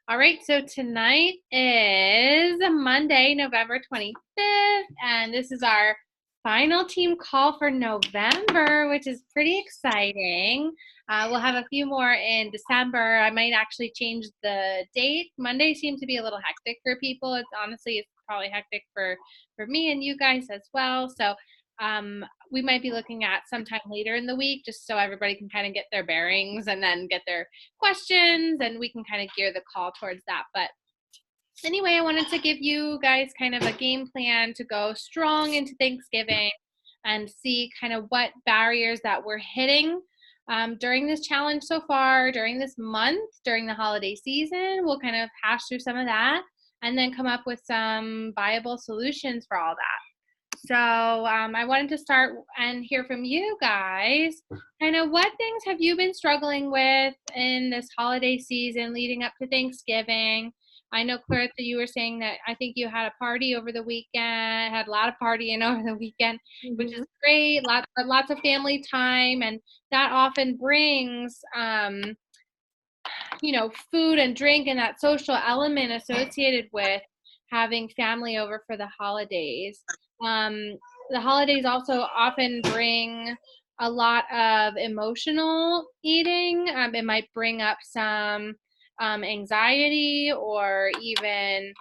All right, so tonight is Monday, November 25th, and this is our final team call for November, which is pretty exciting. We'll have a few more in December. I might actually change the date. Monday seems to be a little hectic for people. It's probably hectic for me and you guys as well. So we might be looking at sometime later in the week just so everybody can kind of get their bearings and then get their questions and we can kind of gear the call towards that. But anyway, I wanted to give you guys kind of a game plan to go strong into Thanksgiving and see kind of what barriers that we're hitting during this challenge so far, during this month, during the holiday season. We'll kind of hash through some of that and then come up with some viable solutions for all that. So I wanted to start and hear from you guys. Kind of what things have you been struggling with in this holiday season leading up to Thanksgiving? I know, Clarissa, you were saying that I think you had a party over the weekend, had a lot of partying over the weekend, which is great. Lots of family time, and that often brings, food and drink and that social element associated with having family over for the holidays. The holidays also often bring a lot of emotional eating. It might bring up some anxiety or even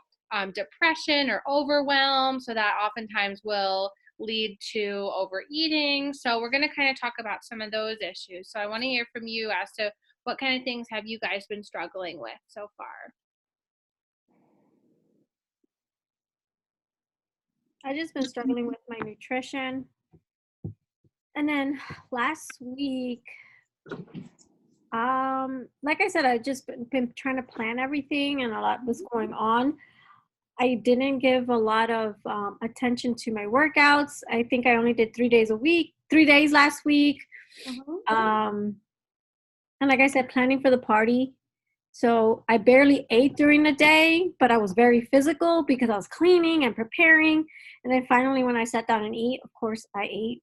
depression or overwhelm. So that oftentimes will lead to overeating. So we're going to kind of talk about some of those issues. So I want to hear from you as to what kind of things have you guys been struggling with so far? I just been struggling with my nutrition. And then last week, like I said, I just been trying to plan everything and a lot was going on. I didn't give a lot of attention to my workouts. I think I only did 3 days a week, 3 days last week. Um, and like I said, planning for the party. So I barely ate during the day, but I was very physical because I was cleaning and preparing. And then finally, when I sat down and eat, of course, I ate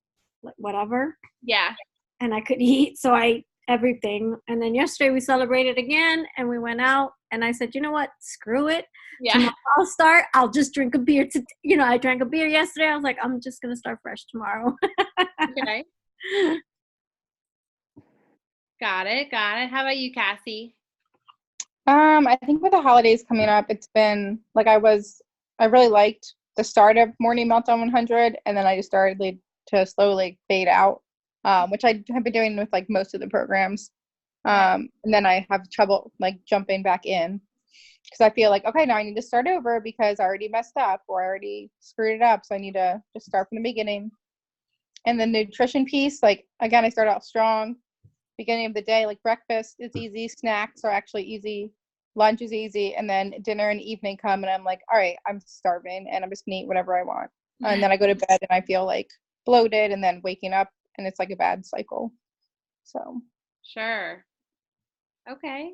whatever. Yeah. And I could eat. So I ate everything. And then yesterday we celebrated again and we went out. And I said, you know what? Screw it. Yeah. Tomorrow I'll just drink a beer. I drank a beer yesterday. I was like, I'm just going to start fresh tomorrow. Okay. Got it. Got it. How about you, Cassie? I think with the holidays coming up, it's been like I really liked the start of Morning Meltdown 100, and then I just started to slowly fade out, which I have been doing with like most of the programs. And then I have trouble like jumping back in because I feel like, okay, now I need to start over because I already messed up or I already screwed it up. So I need to just start from the beginning. And the nutrition piece, like, again, I start out strong. Beginning of the day, like breakfast is easy, snacks are actually easy, lunch is easy, and then dinner and evening come and I'm like, all right, I'm starving and I'm just gonna eat whatever I want. And then I go to bed and I feel like bloated and then waking up and it's like a bad cycle. So Sure. Okay.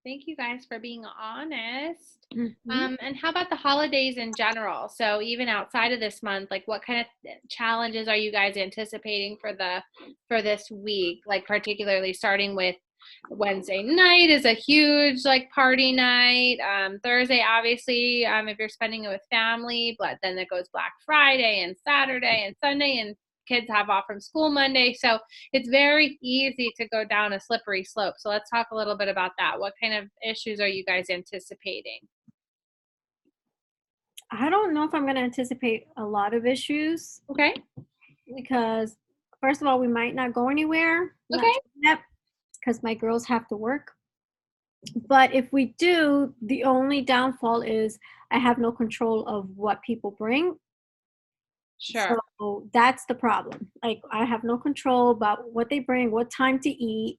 Thank you guys for being honest. Mhm. And how about the holidays in general? So even outside of this month, like what kind of challenges are you guys anticipating for this week? Like particularly starting with Wednesday night is a huge like party night. Thursday, obviously, if you're spending it with family, but then it goes Black Friday and Saturday and Sunday, and kids have off from school Monday. So it's very easy to go down a slippery slope. So let's talk a little bit about that. What kind of issues are you guys anticipating? I don't know if I'm going to anticipate a lot of issues Okay. because, first of all, we might not go anywhere. Not Okay. sure yet because my girls have to work. But if we do, the only downfall is I have no control of what people bring. Sure. So that's the problem. Like I have no control about what they bring, what time to eat.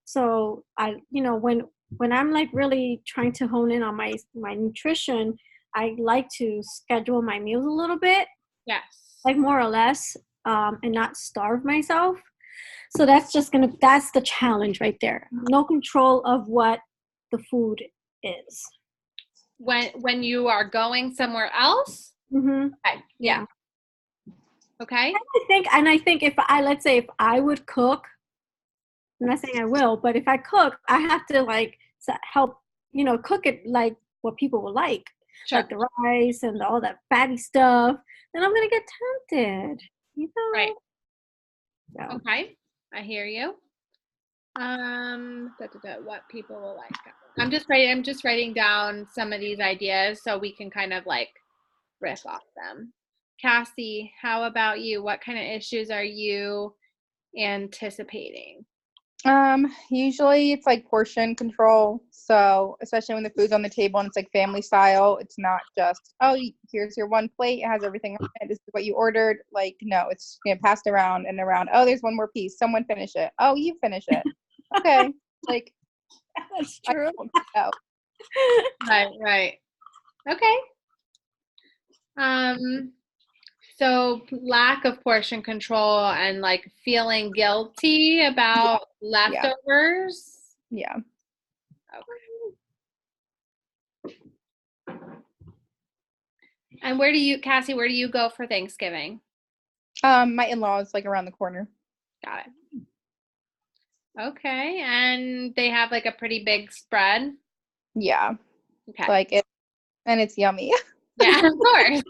So when I'm like really trying to hone in on my nutrition, I like to schedule my meals a little bit, Yes. like more or less, and not starve myself. So that's the challenge right there. No control of what the food is. When you are going somewhere else? Mm-hmm. Okay. Yeah. Okay. I think let's say if I would cook, I'm not saying I will, but if I cook, I have to like help cook it like what people will like Sure. the rice and all that fatty stuff, then I'm gonna get tempted. Right. So, Okay. I hear you. What people will like. I'm just writing down some of these ideas so we can kind of like riff off them. Cassie, how about you? What kind of issues are you anticipating? Usually it's like portion control. So especially when the food's on the table and it's like family style, it's not just, oh, here's your one plate. It has everything on it. This is what you ordered. Like, no, it's passed around and around. Oh, there's one more piece. Someone finish it. Oh, you finish it. Okay. Like, that's true. Right. Okay. So lack of portion control and like feeling guilty about leftovers. Yeah. Okay. And Cassie, where do you go for Thanksgiving? My in-laws like around the corner. Got it. Okay. And they have like a pretty big spread. Yeah. Okay. Like it, and it's yummy. Yeah, of course.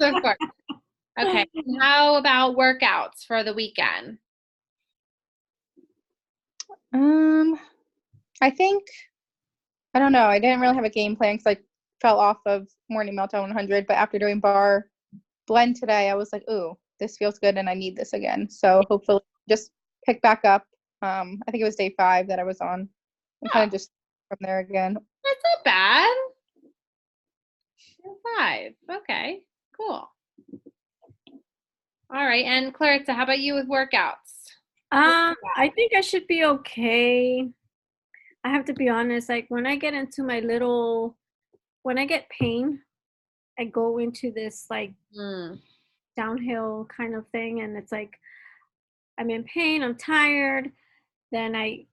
Okay. How about workouts for the weekend? I think, I don't know. I didn't really have a game plan because I fell off of Morning Meltdown 100. But after doing bar blend today, I was like, ooh, this feels good and I need this again. So hopefully just pick back up. I think it was day 5 that I was on and kind of just from there again. That's not bad. 5. Okay, cool. All right. And Clarissa, how about you with workouts? I think I should be okay. I have to be honest, like when I get pain, I go into this like downhill kind of thing, and it's like I'm in pain, I'm tired, then I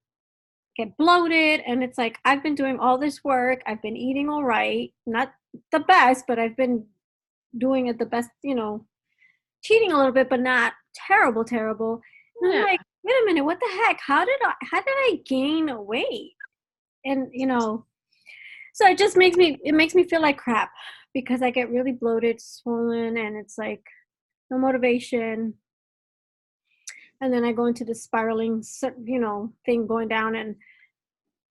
get bloated, and it's like I've been doing all this work, I've been eating all right, not the best, but I've been doing it the best, cheating a little bit, but not terrible. And I'm like, wait a minute, what the heck? How did I gain weight? And so it makes me feel like crap because I get really bloated, swollen, and it's like no motivation. And then I go into the spiraling, thing going down. And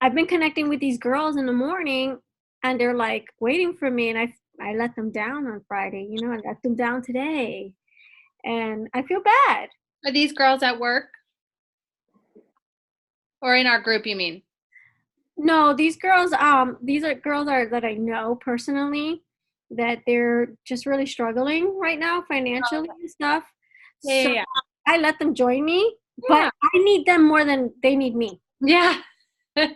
I've been connecting with these girls in the morning, and they're like waiting for me, and I let them down on Friday. I let them down today, and I feel bad. Are these girls at work? Or in our group, you mean? No, these girls are girls that I know personally, that they're just really struggling right now financially and stuff. Yeah. I let them join me, but I need them more than they need me. Yeah. So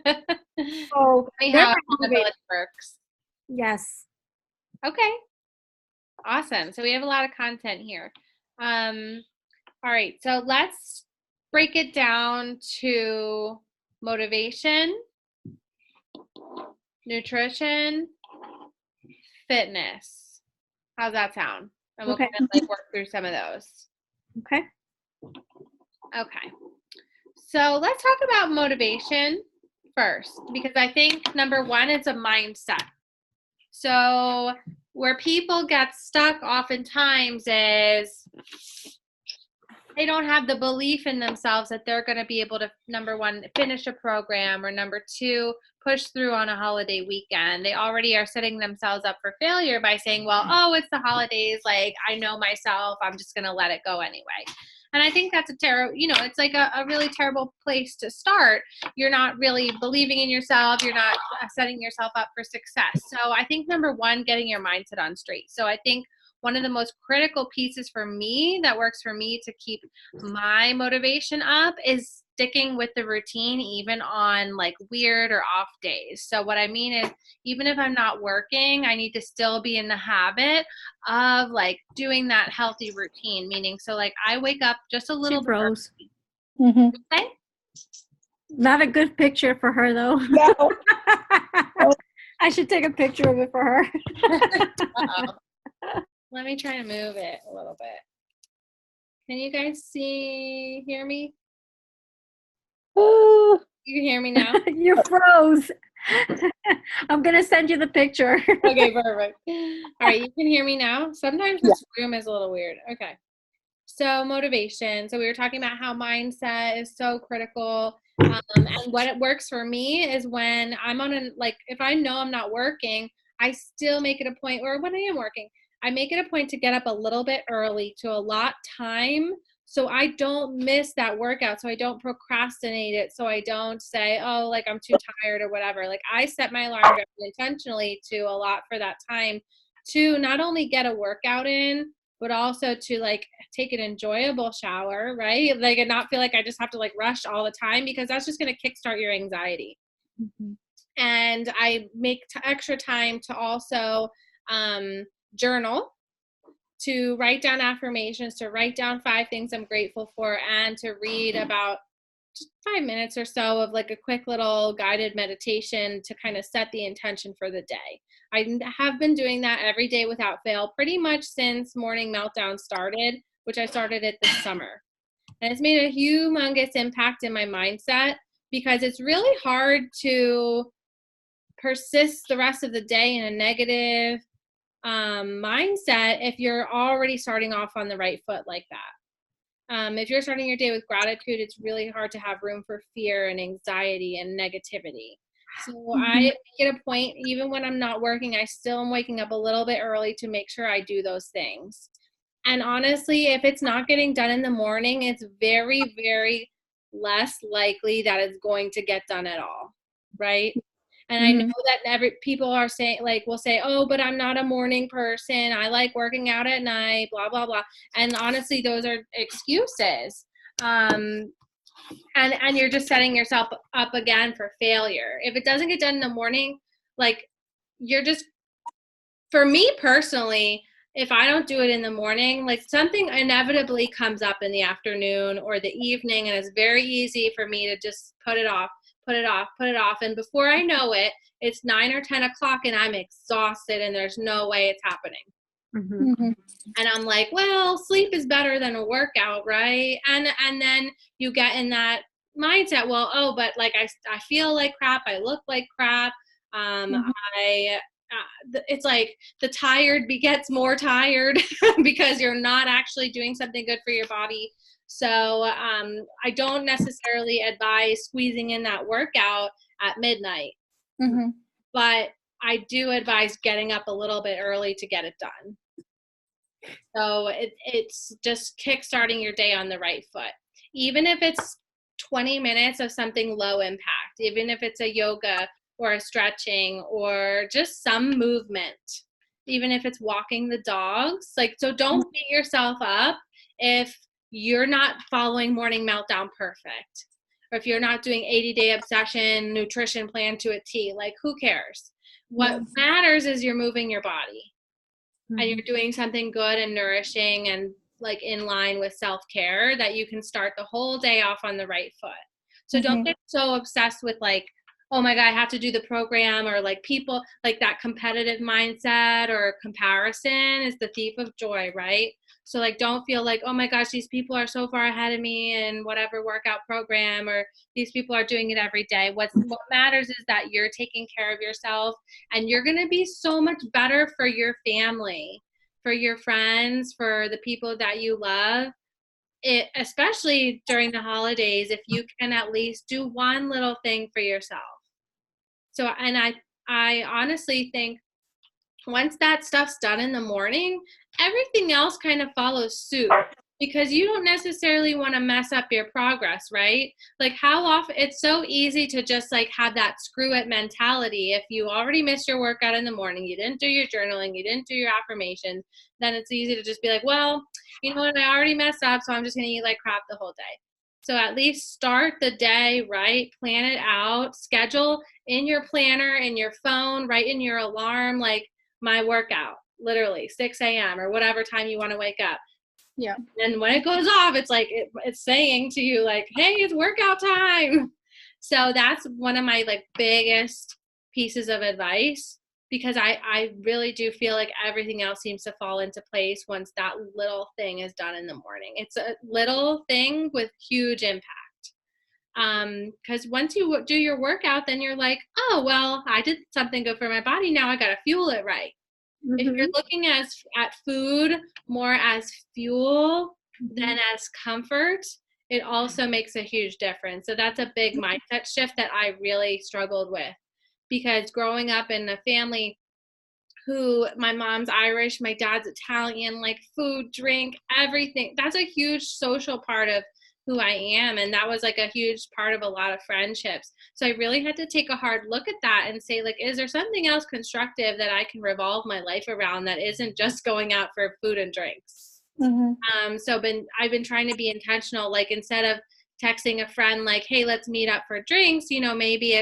how accountability works. Yes. Okay. Awesome. So we have a lot of content here. All right. So let's break it down to motivation, nutrition, fitness. How's that sound? And we'll kind of like work through some of those. Okay. So let's talk about motivation first, because I think number 1 is a mindset. So where people get stuck oftentimes is they don't have the belief in themselves that they're going to be able to, number 1, finish a program, or number 2, push through on a holiday weekend. They already are setting themselves up for failure by saying, well, oh, it's the holidays. Like, I know myself. I'm just going to let it go anyway. And I think that's a terrible, it's like a really terrible place to start. You're not really believing in yourself. You're not setting yourself up for success. So I think number 1, getting your mindset on straight. So I think one of the most critical pieces for me that works for me to keep my motivation up is sticking with the routine, even on like weird or off days. So what I mean is, even if I'm not working, I need to still be in the habit of like doing that healthy routine. Meaning, so like I wake up just a little bit early. Mm-hmm. Okay? Not a good picture for her though. No. I should take a picture of it for her. Let me try to move it a little bit. Can you guys hear me? You can hear me now? You froze. I'm gonna send you the picture. Okay, perfect. All right, you can hear me now. Sometimes this room is a little weird. Okay. So motivation. So we were talking about how mindset is so critical. And what it works for me is when I'm on like, if I know I'm not working, I still make it a point, or when I am working, I make it a point to get up a little bit early to allot time so I don't miss that workout, so I don't procrastinate it, so I don't say, oh, like I'm too tired or whatever. Like I set my alarm very intentionally to allot for that time to not only get a workout in, but also to like take an enjoyable shower, right? Like, and not feel like I just have to like rush all the time, because that's just going to kickstart your anxiety. Mhm. And I make extra time to also journal, to write down affirmations, to write down 5 things I'm grateful for, and to read about just 5 minutes or so of like a quick little guided meditation to kind of set the intention for the day. I have been doing that every day without fail pretty much since Morning Meltdown started, which I started it this summer. And it's made a humongous impact in my mindset, because it's really hard to persist the rest of the day in a negative mindset if you're already starting off on the right foot like that. If you're starting your day with gratitude, it's really hard to have room for fear and anxiety and negativity. So I make it a point, even when I'm not working, I still am waking up a little bit early to make sure I do those things. And honestly, if it's not getting done in the morning, it's very, very less likely that it's going to get done at all, right? And I know that people are saying, like, will say, oh, but I'm not a morning person. I like working out at night, blah, blah, blah. And honestly, those are excuses. And you're just setting yourself up again for failure. If it doesn't get done in the morning, like, you're just, for me personally, if I don't do it in the morning, like something inevitably comes up in the afternoon or the evening, and it's very easy for me to just put it off. And before I know it, it's 9 or 10 o'clock and I'm exhausted and there's no way it's happening. And I'm like, well, sleep is better than a workout, right? And then you get in that mindset, well, oh, but like I feel like crap, I look like crap. It's like the tired begets more tired because you're not actually doing something good for your body. So I don't necessarily advise squeezing in that workout at midnight, but I do advise getting up a little bit early to get it done. So it's just kickstarting your day on the right foot. Even if it's 20 minutes of something low impact, even if it's a yoga or a stretching or just some movement, even if it's walking the dogs. Like, so don't beat yourself up if you're not following Morning Meltdown perfect, or if you're not doing 80-day obsession nutrition plan to a T. Like, who cares? What matters is you're moving your body and you're doing something good and nourishing and like in line with self-care, that you can start the whole day off on the right foot. So don't get so obsessed with like, oh my God, I have to do the program, or like people, like that competitive mindset or comparison is the thief of joy, right? So like, don't feel like, oh my gosh, these people are so far ahead of me in whatever workout program, or these people are doing it every day. What matters is that you're taking care of yourself, and you're going to be so much better for your family, for your friends, for the people that you love. Especially during the holidays, if you can at least do one little thing for yourself. So, and I honestly think once that stuff's done in the morning, everything else kind of follows suit, because you don't necessarily want to mess up your progress, right? Like, how often, it's so easy to just like have that screw it mentality. If you already missed your workout in the morning, you didn't do your journaling, you didn't do your affirmations, then it's easy to just be like, well, you know what, I already messed up, so I'm just going to eat like crap the whole day. So at least start the day right, plan it out, schedule in your planner, in your phone, write in your alarm, like my workout, literally 6 a.m. or whatever time you want to wake up. Yeah. And when it goes off, it's like, it's saying to you like, hey, it's workout time. So that's one of my like biggest pieces of advice, because I really do feel like everything else seems to fall into place once that little thing is done in the morning. It's a little thing with huge impact. Because once you do your workout, then you're like, oh, well, I did something good for my body. Now I got to fuel it right. If you're looking at food more as fuel than as comfort, it also makes a huge difference. So that's a big mindset shift that I really struggled with, because growing up in a family who, my mom's Irish, my dad's Italian, like food, drink, everything, that's a huge social part of who I am. And that was like a huge part of a lot of friendships. So I really had to take a hard look at that and say, like, is there something else constructive that I can revolve my life around that isn't just going out for food and drinks? So I've been trying to be intentional, like instead of texting a friend like, hey, let's meet up for drinks, you know, maybe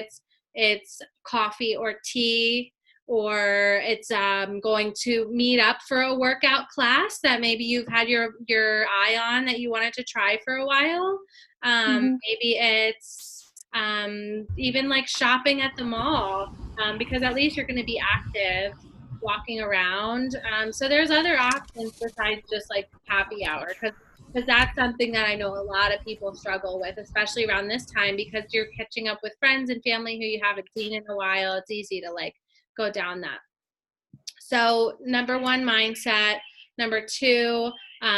it's coffee or tea, or it's going to meet up for a workout class that maybe you've had your eye on that you wanted to try for a while. Maybe it's even like shopping at the mall, because at least you're going to be active walking around. So there's other options besides just like happy hour, because that's something that I know a lot of people struggle with, especially around this time, because you're catching up with friends and family who you haven't seen in a while. It's easy to like go down that. So number one, mindset. Number two,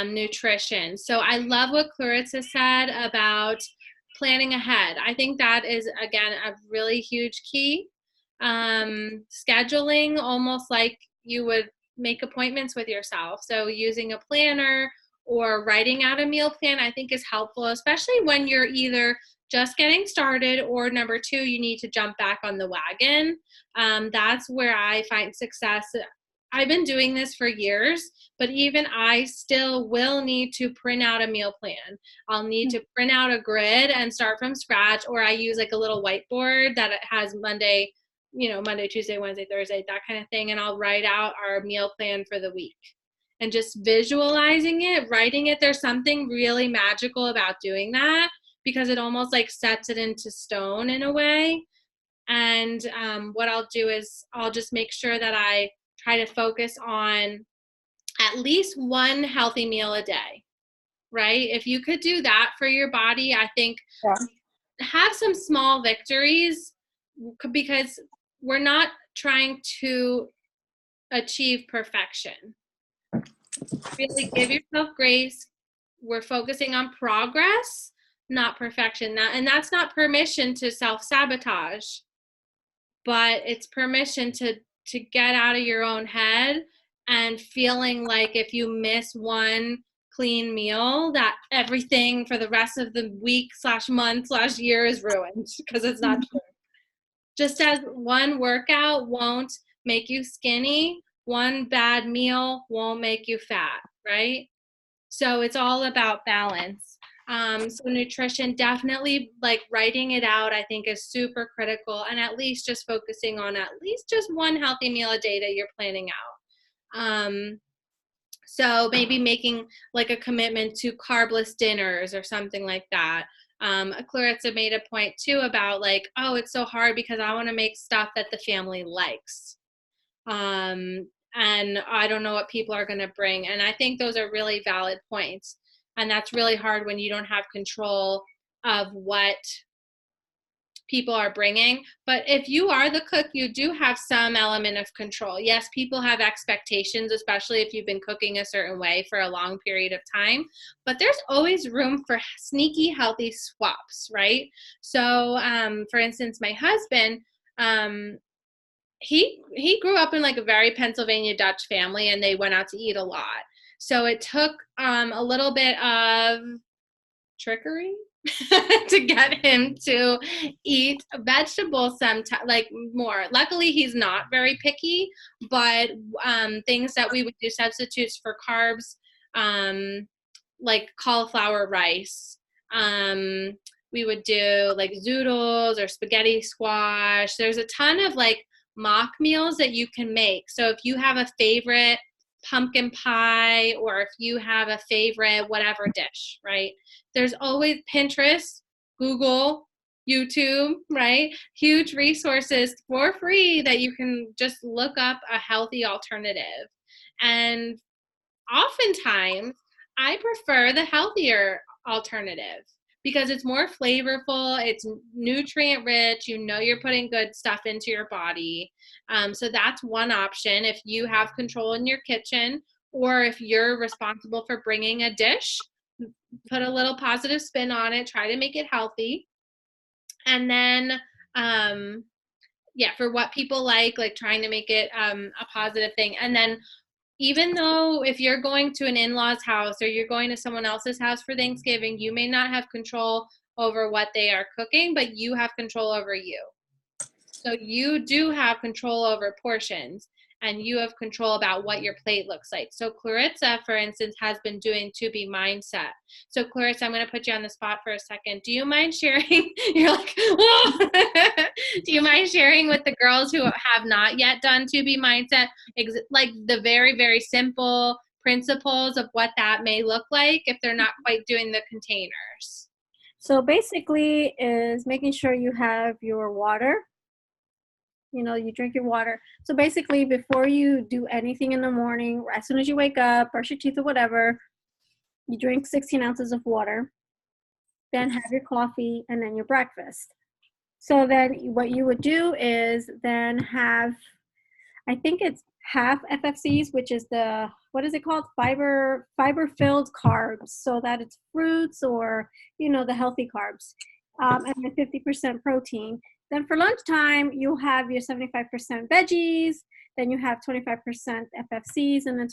nutrition. So I love what Clarissa said about planning ahead. I think that is, again, a really huge key. Scheduling almost like you would make appointments with yourself. So using a planner or writing out a meal plan, I think is helpful, especially when you're either just getting started, or number two, you need to jump back on the wagon. That's where I find success. I've been doing this for years, but even I still will need to print out a meal plan. I'll need to print out a grid and start from scratch, or I use like a little whiteboard that has Monday, Tuesday, Wednesday, Thursday, that kind of thing. And I'll write out our meal plan for the week. And just visualizing it, writing it, there's something really magical about doing that, because it almost like sets it into stone in a way. And what I'll do is I'll just make sure that I try to focus on at least one healthy meal a day, right? If you could do that for your body, I think have some small victories, because we're not trying to achieve perfection. Really give yourself grace. We're focusing on progress, not perfection. And that's not permission to self-sabotage, but it's permission to get out of your own head and feeling like if you miss one clean meal, that everything for the rest of the week / month / year is ruined, because it's not true. Just as one workout won't make you skinny, one bad meal won't make you fat, right? So it's all about balance. So nutrition, definitely, like writing it out, I think is super critical, and at least just focusing on at least just one healthy meal a day that you're planning out. So maybe making like a commitment to carbless dinners or something like that. Clarissa made a point too about like, oh, it's so hard because I want to make stuff that the family likes. And I don't know what people are going to bring. And I think those are really valid points. And that's really hard when you don't have control of what people are bringing. But if you are the cook, you do have some element of control. Yes, people have expectations, especially if you've been cooking a certain way for a long period of time. But there's always room for sneaky, healthy swaps, right? So, for instance, my husband, he grew up in like a very Pennsylvania Dutch family, and they went out to eat a lot. So it took a little bit of trickery to get him to eat vegetables sometimes, like more. Luckily, he's not very picky, but things that we would do, substitutes for carbs, like cauliflower rice. We would do like zoodles or spaghetti squash. There's a ton of like mock meals that you can make. So if you have a favorite pumpkin pie, or if you have a favorite whatever dish, right? There's always Pinterest, Google, YouTube, right? Huge resources for free that you can just look up a healthy alternative. And oftentimes I prefer the healthier alternative, because it's more flavorful, it's nutrient rich, you know you're putting good stuff into your body. So that's one option if you have control in your kitchen, or if you're responsible for bringing a dish, put a little positive spin on it, try to make it healthy. And then for what people like trying to make it a positive thing. And then even though if you're going to an in-law's house or you're going to someone else's house for Thanksgiving, you may not have control over what they are cooking, but you have control over you. So you do have control over portions, and you have control about what your plate looks like. So Clarissa, for instance, has been doing To Be Mindset. So Clarissa, I'm going to put you on the spot for a second. Do you mind sharing? You're like, whoa. Do you mind sharing with the girls who have not yet done To Be Mindset, like the very, very simple principles of what that may look like if they're not quite doing the containers? So basically is making sure you have your water. You drink your water. So basically, before you do anything in the morning, as soon as you wake up, brush your teeth or whatever, you drink 16 ounces of water, then have your coffee, and then your breakfast. So then what you would do is then have, I think it's half FFCs, which is what is it called? Fiber-filled carbs, so that it's fruits or, the healthy carbs, and then 50% protein. Then for lunchtime, you'll have your 75% veggies, then you have 25% FFCs, and then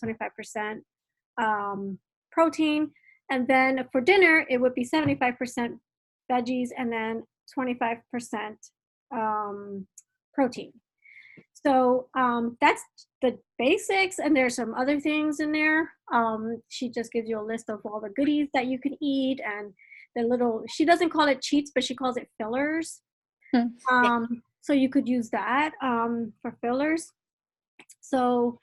25% protein. And then for dinner, it would be 75% veggies and then 25% protein. So that's the basics, and there's some other things in there. She just gives you a list of all the goodies that you can eat, and she doesn't call it cheats, but she calls it fillers. So you could use that for fillers. So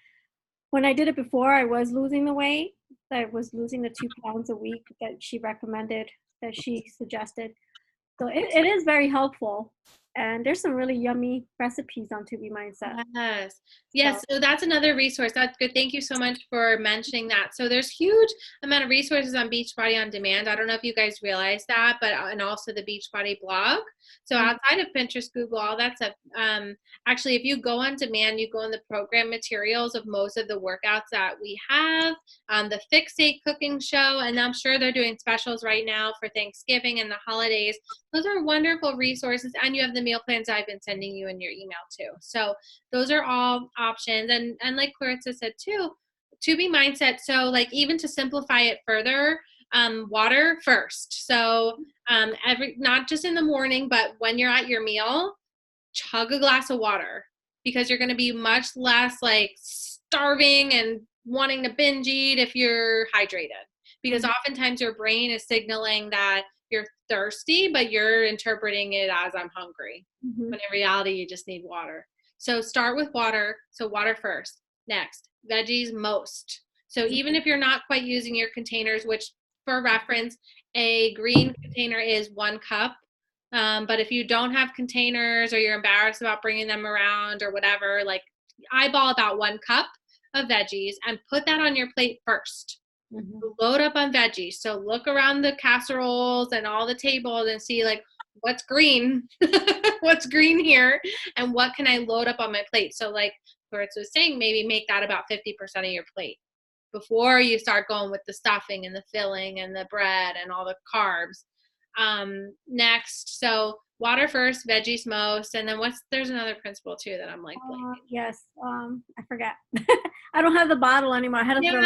when I did it before, I was losing the weight. I was losing the 2 pounds a week that she recommended, that she suggested. So it is very helpful. And there's some really yummy recipes on To Be Mindset. Yes. So that's another resource. That's good. Thank you so much for mentioning that. So there's huge amount of resources on Beachbody On Demand. I don't know if you guys realize that, and also the Beachbody blog. So outside of Pinterest, Google, all that stuff, actually, if you go on demand, you go in the program materials of most of the workouts that we have, the Fixate cooking show, and I'm sure they're doing specials right now for Thanksgiving and the holidays. Those are wonderful resources, and you have the meal plans I've been sending you in your email too. So those are all options. And like Clarissa said too, To Be Mindset. So like even to simplify it further, water first. So not just in the morning, but when you're at your meal, chug a glass of water, because you're going to be much less like starving and wanting to binge eat if you're hydrated, because oftentimes your brain is signaling that you're thirsty, but you're interpreting it as I'm hungry. When in reality, you just need water. So start with water. So water first. Next, veggies most. So even if you're not quite using your containers, which for reference, a green container is 1 cup. But if you don't have containers, or you're embarrassed about bringing them around or whatever, like eyeball about 1 cup of veggies and put that on your plate first. Load up on veggies. So look around the casseroles and all the tables and see like what's green, what's green here, and what can I load up on my plate. So like Clarissa was saying, maybe make that about 50% of your plate before you start going with the stuffing and the filling and the bread and all the carbs. Next, so water first, veggies most, and then there's another principle too that I'm like yes, I forgot. I don't have the bottle anymore. I had to throw.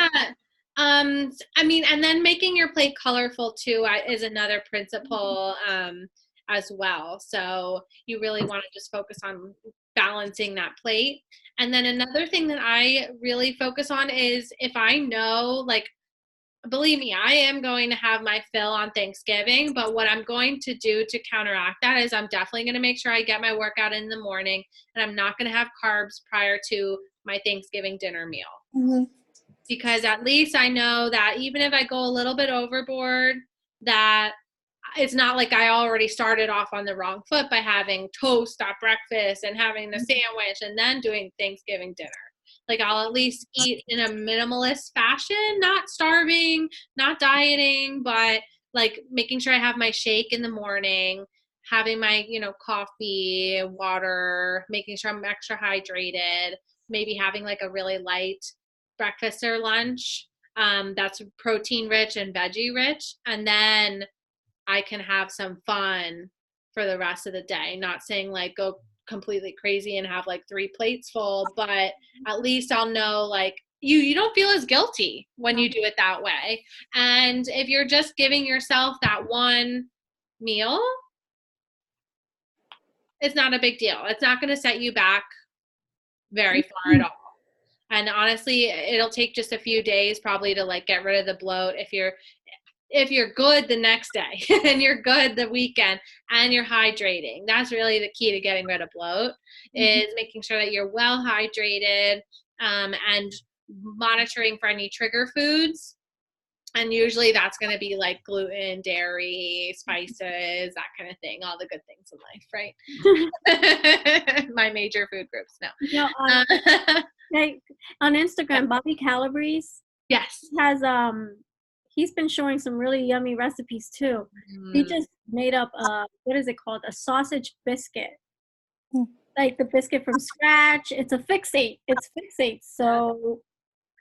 I mean, and then making your plate colorful too is another principle as well. So you really want to just focus on balancing that plate. And then another thing that I really focus on is if I know, like, believe me, I am going to have my fill on Thanksgiving, but what I'm going to do to counteract that is I'm definitely going to make sure I get my workout in the morning, and I'm not going to have carbs prior to my Thanksgiving dinner meal. Because at least I know that even if I go a little bit overboard, that it's not like I already started off on the wrong foot by having toast at breakfast and having the sandwich and then doing Thanksgiving dinner. Like I'll at least eat in a minimalist fashion, not starving, not dieting, but like making sure I have my shake in the morning, having my, coffee, water, making sure I'm extra hydrated, maybe having like a really light breakfast or lunch that's protein rich and veggie rich. And then I can have some fun for the rest of the day. Not saying like go completely crazy and have like 3 plates full, but at least I'll know like you don't feel as guilty when you do it that way. And if you're just giving yourself that one meal, it's not a big deal. It's not going to set you back very far at all. And honestly, it'll take just a few days probably to like get rid of the bloat if you're good the next day and you're good the weekend and you're hydrating. That's really the key to getting rid of bloat is making sure that you're well hydrated and monitoring for any trigger foods. And usually that's going to be like gluten, dairy, spices, that kind of thing, all the good things in life, right? My major food groups, no. On Instagram, Bobby Calabrese. Yes. Has he's been showing some really yummy recipes too. He just made up what is it called? A sausage biscuit. Like the biscuit from scratch. It's a Fixate. It's Fixate. So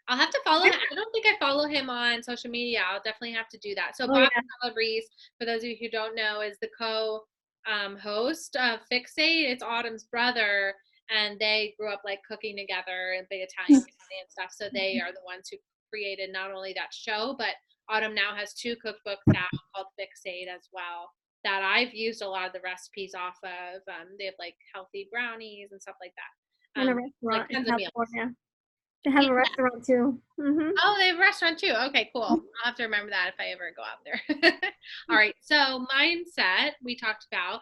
I'll have to follow him. I don't think I follow him on social media. I'll definitely have to do that. So Bob Calabrese, for those of you who don't know, is the co-host of Fixate. It's Autumn's brother, and they grew up like cooking together in big Italian family and stuff. So they are the ones who created not only that show, but Autumn now has 2 cookbooks out called Fixate as well that I've used a lot of the recipes off of. They have like healthy brownies and stuff like that. And a restaurant like tons in California. They have a restaurant too. Oh, they have a restaurant too. Okay, cool. I'll have to remember that if I ever go out there. All right. So mindset, we talked about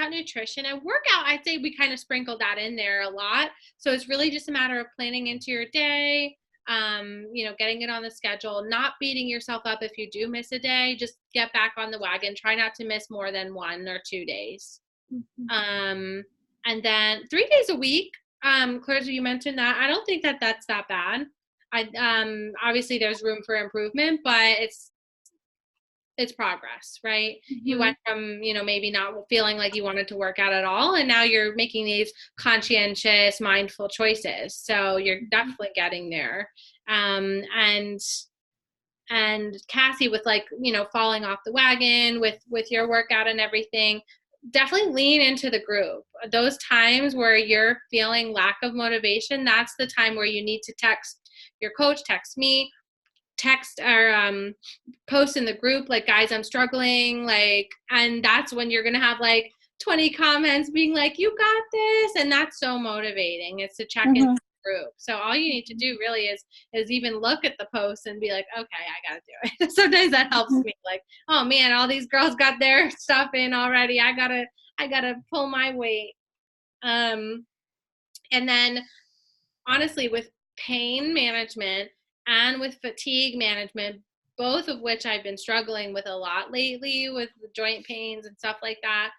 nutrition and workout. I'd say we kind of sprinkled that in there a lot. So it's really just a matter of planning into your day, getting it on the schedule, not beating yourself up if you do miss a day. Just get back on the wagon. Try not to miss more than 1 or 2 days. And then 3 days a week. Clarissa, you mentioned that. I don't think that that's that bad. Obviously there's room for improvement, but it's progress, right? You went from, maybe not feeling like you wanted to work out at all, and now you're making these conscientious, mindful choices. So you're definitely getting there. And Cassie, with like, falling off the wagon with your workout and everything, definitely lean into the group. Those times where you're feeling lack of motivation, that's the time where you need to text your coach, text me, text or post in the group like, guys, I'm struggling, like, and that's when you're gonna have like 20 comments being like, you got this, and that's so motivating. It's to check in the group. So all you need to do really is even look at the post and be like, okay, I gotta do it. Sometimes that helps me, like, oh man, all these girls got their stuff in already, I gotta pull my weight. And then honestly, with pain management and with fatigue management, both of which I've been struggling with a lot lately with the joint pains and stuff like that,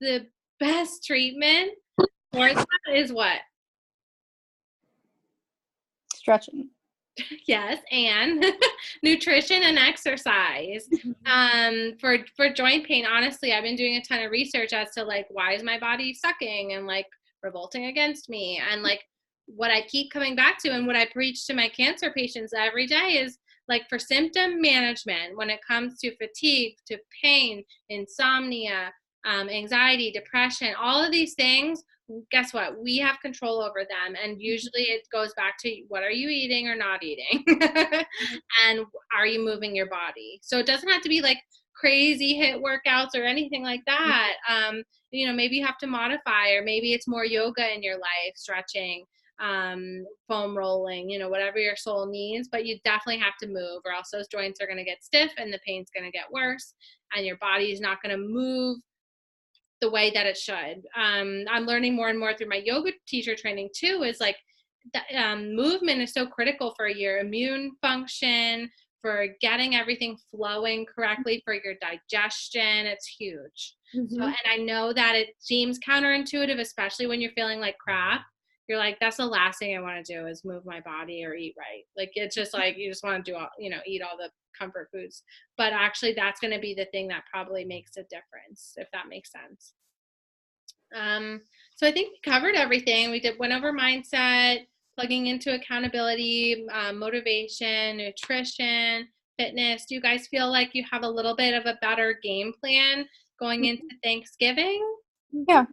the best treatment for that is what? Stretching. Yes, and nutrition and exercise. For joint pain, honestly, I've been doing a ton of research as to like, why is my body sucking and like revolting against me? And like what I keep coming back to and what I preach to my cancer patients every day is like, for symptom management, when it comes to fatigue, to pain, insomnia, anxiety, depression, all of these things, guess what? We have control over them. And usually it goes back to, what are you eating or not eating? And are you moving your body? So it doesn't have to be like crazy HIIT workouts or anything like that. Maybe you have to modify, or maybe it's more yoga in your life, stretching, foam rolling, whatever your soul needs, but you definitely have to move, or else those joints are going to get stiff and the pain's going to get worse and your body is not going to move the way that it should. I'm learning more and more through my yoga teacher training too, is like movement is so critical for your immune function, for getting everything flowing correctly, for your digestion. It's huge. So, and I know that it seems counterintuitive, especially when you're feeling like crap. You're like, that's the last thing I want to do is move my body or eat right. Like, it's just like, you just want to do all, eat all the comfort foods. But actually, that's going to be the thing that probably makes a difference, if that makes sense. So I think we covered everything. Went over mindset, plugging into accountability, motivation, nutrition, fitness. Do you guys feel like you have a little bit of a better game plan going into Thanksgiving? Yeah.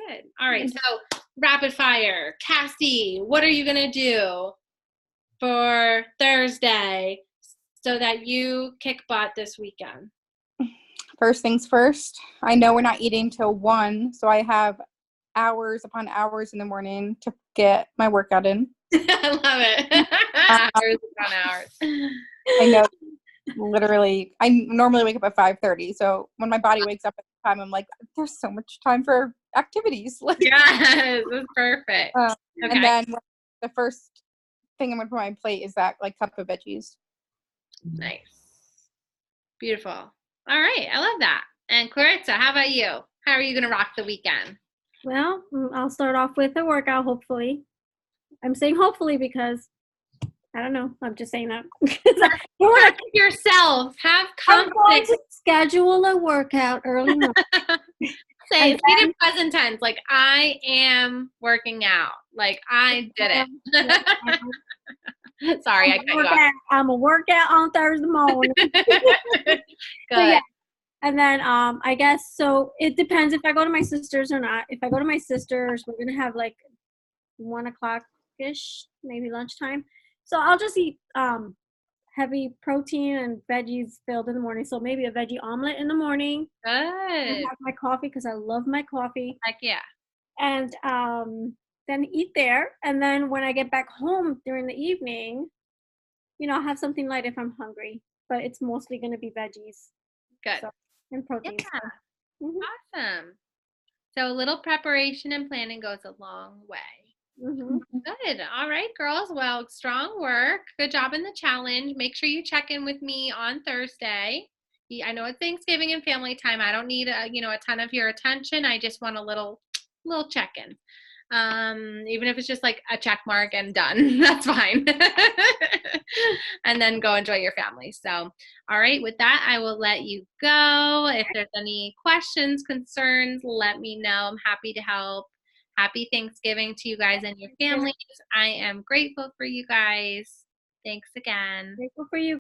Good. All right. So rapid fire. Cassie, what are you going to do for Thursday so that you kick butt this weekend? First things first, I know we're not eating till 1, so I have hours upon hours in the morning to get my workout in. I love it. Hours upon hours. I know, literally, I normally wake up at 5:30, so when my body wakes up at the time, I'm like, there's so much time for activities. Yes, that's perfect. Okay. And then the first thing I'm going to put on my plate is that like cup of veggies. Nice. Beautiful. All right. I love that. And Clarissa, how about you? How are you going to rock the weekend? Well, I'll start off with a workout, hopefully. I'm saying hopefully because I don't know. I'm just saying that. Trust yourself. Have I'm going confidence. to schedule a workout early morning. Say it in present tense. Like, I am working out. Like, I did it. Sorry, I cut you off. I'm a workout on Thursday morning. Good. So, yeah. And then I guess, so it depends if I go to my sister's or not. If I go to my sister's, we're going to have like 1 o'clock-ish, maybe lunchtime. So I'll just eat heavy protein and veggies filled in the morning. So maybe a veggie omelet in the morning. Good. I have my coffee because I love my coffee. Heck yeah. And then eat there. And then when I get back home during the evening, I'll have something light if I'm hungry. But it's mostly going to be veggies. Good. So, and protein. Yeah. Awesome. So a little preparation and planning goes a long way. Good. All right, girls. Well, strong work. Good job in the challenge. Make sure you check in with me on Thursday. I know it's Thanksgiving and family time. I don't need a ton of your attention. I just want a little check-in. Even if it's just like a check mark and done, that's fine. And then go enjoy your family. So, all right, with that, I will let you go. If there's any questions, concerns, let me know. I'm happy to help. Happy Thanksgiving to you guys and your families. I am grateful for you guys. Thanks again. Grateful for you.